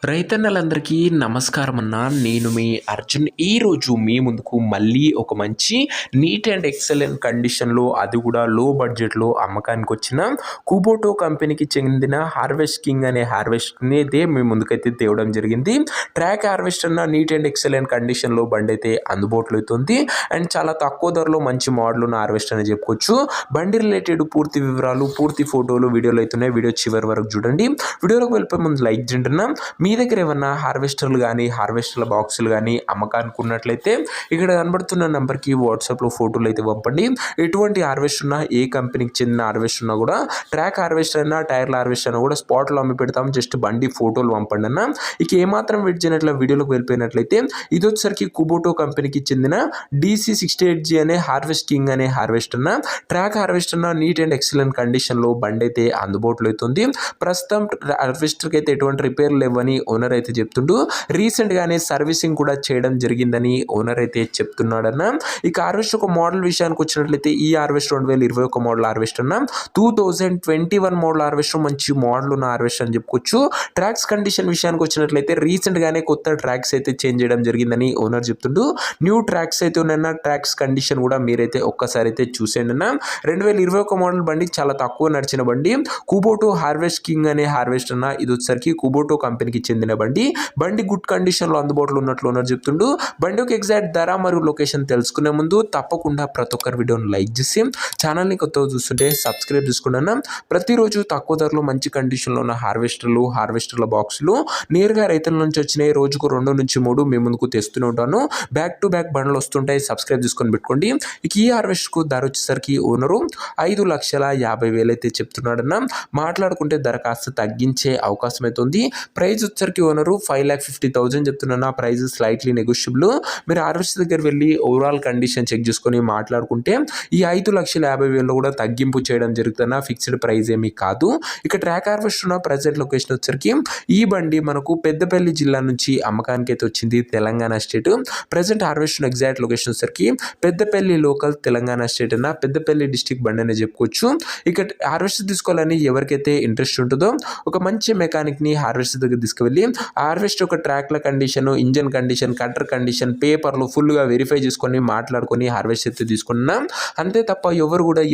రైతన్నలందరికీ నమస్కారం అన్న. నేను మీ అర్జున్. ఈరోజు మీ ముందుకు మళ్ళీ ఒక మంచి నీట్ అండ్ ఎక్సలెంట్ కండిషన్లో, అది కూడా లో బడ్జెట్లో అమ్మకానికి వచ్చిన కుబోటో కంపెనీకి చెందిన హార్వెస్ట్ కింగ్ అనే హార్వెస్ట్ని అయితే మీ ముందుకైతే తేవడం జరిగింది. ట్రాక్ హార్వెస్ట్ అన్న నీట్ అండ్ ఎక్సలెంట్ కండిషన్లో బండి అయితే అందుబాటులో అవుతుంది. అండ్ చాలా తక్కువ ధరలో మంచి మోడల్ ఉన్న హార్వెస్ట్ అని చెప్పుకోవచ్చు. బండి రిలేటెడ్ పూర్తి వివరాలు, పూర్తి ఫోటోలు వీడియోలు అవుతున్నాయి. వీడియో చివరి వరకు చూడండి. వీడియోలోకి వెళ్ళిపోయే ముందు లైక్ చేయండి. మీ దగ్గర ఏమన్నా హార్వెస్టర్లు కానీ, హార్వెస్టర్ల బాక్సులు కానీ అమ్మకానికి ఉన్నట్లయితే ఇక్కడ కనబడుతున్న నెంబర్కి వాట్సాప్లో ఫోటోలు అయితే పంపండి. ఎటువంటి హార్వెస్ట్ ఉన్నా, ఏ కంపెనీకి చెందిన హార్వెస్ట్ ఉన్నా కూడా, ట్రాక్ హార్వెస్టర్ అయినా, టైర్ల హార్వెస్ట్ అయినా కూడా స్పాట్లో అమ్మి పెడతాం. జస్ట్ బండి ఫోటోలు పంపండి అన్న. ఇక ఏమాత్రం వెయిట్ చేయనట్ల వీడియోలోకి వెళ్ళిపోయినట్లయితే ఇది వచ్చేసరికి కుబోటో కంపెనీకి చెందిన DC68G అనే హార్వెస్ట్ కింగ్ అనే హార్వెస్ట్ అన్న. ట్రాక్ హార్వెస్ట్ అన్న నీట్ అండ్ ఎక్సలెంట్ కండిషన్లో బండి అయితే అందుబాటులో అవుతుంది. ప్రస్తుతం హార్వెస్టర్కి అయితే ఎటువంటి రిపేర్లు లేవని ఓనర్ అయితే చెప్తుండు. రీసెంట్ గానే సర్వీసింగ్ కూడా చేయడం జరిగిందని ఓనర్ అయితే చెప్తున్నాడన్న. ఇక హార్వెస్టర్ ఒక మోడల్ విషయానికి వచ్చినట్లయితే ఈ హార్వెస్టర్ 2021 మోడల్ హార్వెస్టర్ అన్న. 2021 మోడల్ హార్వెస్టర్ మంచి మోడల్ ఉన్న హార్వెస్టర్ అని చెప్పుకోవచ్చు. ట్రాక్స్ కండిషన్ విషయానికి వచ్చినట్లయితే రీసెంట్ గానే కొత్త ట్రాక్స్ అయితే చేంజ్ చేయడం జరిగిందని ఓనర్ చెప్తుండు. న్యూ ట్రాక్స్ అయితే ఉన్న ట్రాక్స్ కండిషన్ కూడా మీరైతే ఒక్కసారి అయితే చూసేయండి అన్న. 2021 మోడల్ బండి చాలా తక్కువ నడిచిన బండి. కుబోటో హార్వెస్ట్ కింగ్ అనే హార్వెస్టర్ అన్న. ఇది వచ్చేసరికి కుబోటో కంపెనీకి చెందిన బండి గుడ్ కండిషన్లో అందుబాటులో ఉన్నట్లు ఓనర్ చెప్తుండు. బండి యొక్క ఎగ్జాక్ట్ ధర మరియు లొకేషన్ తెలుసుకునే ముందు తప్పకుండా ప్రతి ఒక్కరి వీడియోని లైక్ చేసి ఛానల్ని కొత్తగా చూస్తుంటే సబ్స్క్రైబ్ చేసుకున్నాను. ప్రతిరోజు తక్కువ ధరలో మంచి కండిషన్లో ఉన్న హార్వెస్టర్ల బాక్సులు నేరుగా రైతుల నుంచి వచ్చినాయి. రోజుకు 2 నుంచి 3 మీ ముందుకు తెస్తూనే ఉంటాను. బ్యాక్ టు బ్యాక్ బండ్లు వస్తుంటాయి. సబ్స్క్రైబ్ చేసుకొని పెట్టుకోండి. ఇక ఈ హార్వెస్టర్కు ధర వచ్చేసరికి ఓనరు 5,50,000 అయితే చెప్తున్నాడన్న. మాట్లాడుకుంటే ధర కాస్త తగ్గించే అవకాశం అయితే ఉంది. ప్రైస్ వచ్చరికి ఓనరు 5,50,000 చెప్తున్నా. Price slightly negotiable. మీరు హార్వెస్టర్ దగ్గర వెళ్ళి ఓవరాల్ కండిషన్ చెక్ చేసుకొని మాట్లాడుకుంటే ఈ 5,50,000 కూడా తగ్గింపు చేయడం జరుగుతున్న. ఫిక్స్డ్ ప్రైస్ ఏమీ కాదు. ఇక ట్రాక్ హార్వెస్టర్ ఉన్న ప్రజెంట్ లొకేషన్ వచ్చరికి ఈ బండి మనకు పెద్దపల్లి జిల్లా నుంచి అమ్మకానికి అయితే వచ్చింది, Telangana state. Present harvester exact location వచ్చరికి పెద్దపల్లి లోకల్, తెలంగాణ స్టేట్ అన్న. పెద్దపల్లి డిస్టిక్ బండి అనే చెప్పుకోవచ్చు. ఇక హార్వెస్టర్ తీసుకోవాలని ఎవరికైతే ఇంట్రెస్ట్ ఉంటుందో ఒక మంచి మెకానిక్ని హార్వెస్టర్ దగ్గర తీసుకువెళ్ళి హార్వెస్ట్ ఒక ట్రాక్ల condition, engine condition, cutter condition, పేపర్లు ఫుల్గా వెరిఫై చేసుకొని మాట్లాడుకొని హార్వెస్ట్ అయితే తీసుకున్నాం. అంతే తప్ప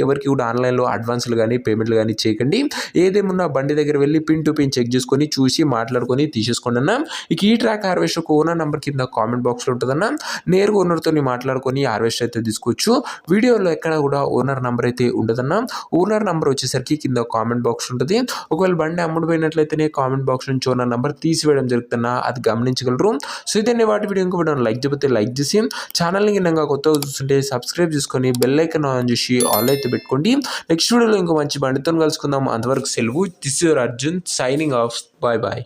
ఎవరికి కూడా ఆన్లైన్లో అడ్వాన్స్లు కానీ, పేమెంట్లు కానీ చేయకండి. ఏదేమున్నా బండి దగ్గర వెళ్ళి పిన్ టు పిన్ చెక్ చేసుకొని చూసి మాట్లాడుకొని తీసేసుకోండి అన్న. ఇక ఈ ట్రాక్ హార్వెస్టర్ ఓనర్ నెంబర్ కింద కామెంట్ బాక్స్లో ఉంటుందన్న. నేరుగా ఓనర్తో మాట్లాడుకొని హార్వెస్ట్ అయితే తీసుకోవచ్చు. వీడియోలో ఎక్కడ కూడా ఓనర్ నెంబర్ అయితే ఉండదన్న. ఓనర్ నెంబర్ వచ్చేసరికి కింద కామెంట్ బాక్స్ ఉంటుంది. ఒకవేళ బండి అమ్ముడుపోయినట్లయితేనే కామెంట్ బాక్స్ నుంచి ఓనర్ నెంబర్ తీసివేయడం జరుగుతున్నా, అది గమనించగలరు. సో ఇదే వాటి వీడియో ఇంకో వీడియో లైక్ చెప్తే లైక్ చేసి ఛానల్ని కింద కొత్తగా చూస్తుంటే సబ్స్క్రైబ్ చేసుకొని బెల్ ఐకాన్ ఆన్ చేసి ఆల్ అయితే పెట్టుకోండి. నెక్స్ట్ వీడియోలో ఇంకో మంచి బండితో కలుసుకుందాం. అంతవరకు సెలవు. This your Arjun signing off. Bye bye.